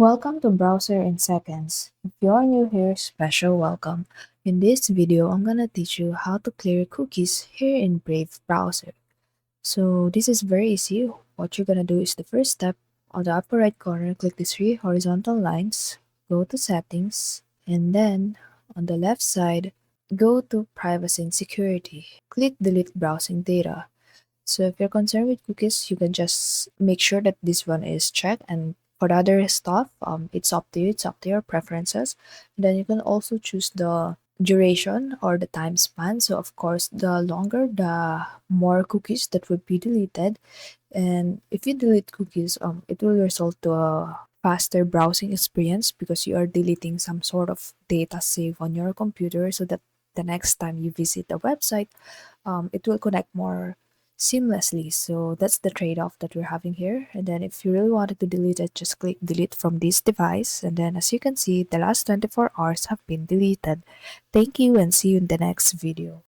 Welcome to Browser in Seconds. If you're new here, special welcome. In this video, I'm gonna teach you how to clear cookies here in Brave Browser. So this is very easy. What you're gonna do is the first step. On the upper right corner, click the three horizontal lines, go to Settings, and then on the left side, go to Privacy and Security. Click Delete Browsing Data. So if you're concerned with cookies, you can just make sure that this one is checked. And for the other stuff, it's up to you. It's up to your preferences. And then you can also choose the duration or the time span. So of course, the longer, the more cookies that would be deleted. And if you delete cookies, it will result to a faster browsing experience because you are deleting some sort of data save on your computer so that the next time you visit the website, it will connect more seamlessly. So that's the trade-off that we're having here. And then if you really wanted to delete it, just click delete from this device. And then as you can see, the last 24 hours have been deleted. Thank you and see you in the next video.